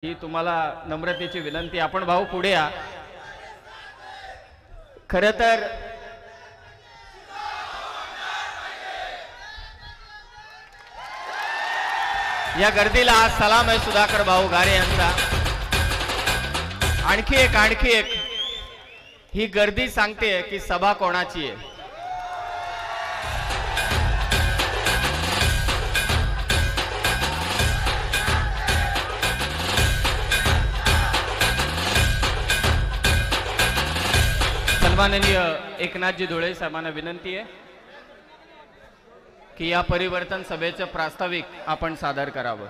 ही तुम्हाला नम्रतेची विनंती। आपण भाऊ पुढे या। खरं तर या गर्दीला आज सलाम आहे सुधाकर भाऊ घारे यांचा। आणखी एक ही गर्दी सांगते की सभा कोणाची आहे। सन्माननीय एकनाथजी धुळे साहेबांना विनंती आहे की या परिवर्तन सभेचं प्रास्ताविक आपण सादर करावं।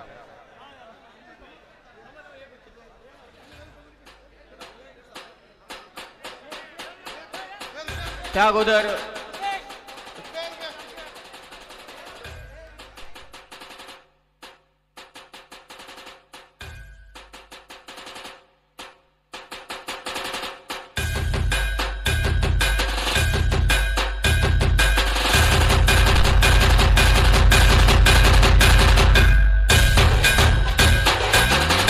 त्या अगोदर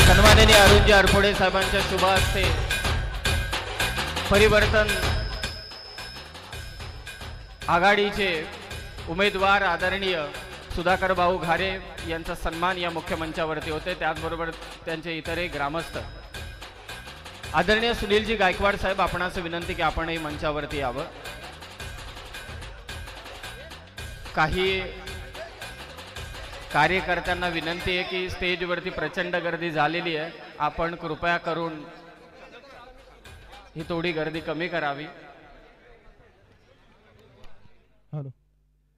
सन्माननीय अरुणजी अरफोडे साहेबांच्या शुभ हस्ते परिवर्तन आघाडीचे उमेदवार आदरणीय सुधाकर भाऊ घारे यांचा सन्मान या मुख्य मंचावरती होते। त्याचबरोबर त्यांचे इतरही ग्रामस्थ आदरणीय सुनीलजी गायकवाड साहेब आपणास विनंती की आपणही मंचावरती यावं। काही कार्यकर्त्यांना विनंती आहे की स्टेजवरती प्रचंड गर्दी झालेली आहे, आपण कृपया करून ही थोडी गर्दी कमी करावी। हॅलो,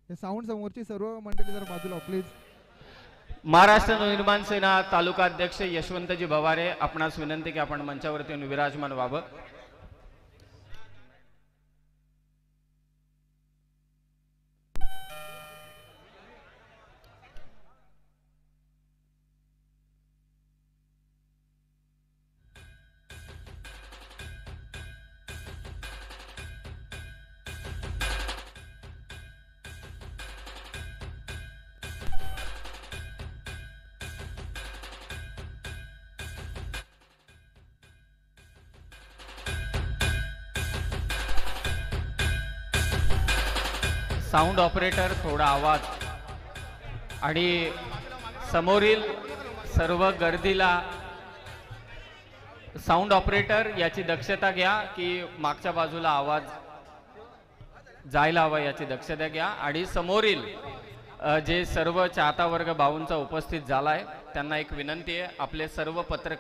हे साऊंड समोरची सर्व मंडळी जरा बाजूला प्लीज। महाराष्ट्र नवनिर्माण सेना तालुका अध्यक्ष यशवंतजी भवारे आपणास विनंती की आपण मंचावरती येऊन विराजमान व्हावं। साऊंड ऑपरेटर थोडा आवाज आणि समोरील सर्व गर्दीला साऊंड ऑपरेटर याची दक्षता घ्या की मागच्या बाजूला आवाज जायला हवा याची दक्षता घ्या। आणि समोरील जे सर्व चाहता वर्ग भाऊंचा उपस्थित झालाय त्यांना एक विनंती आहे, आपले सर्व पत्रकार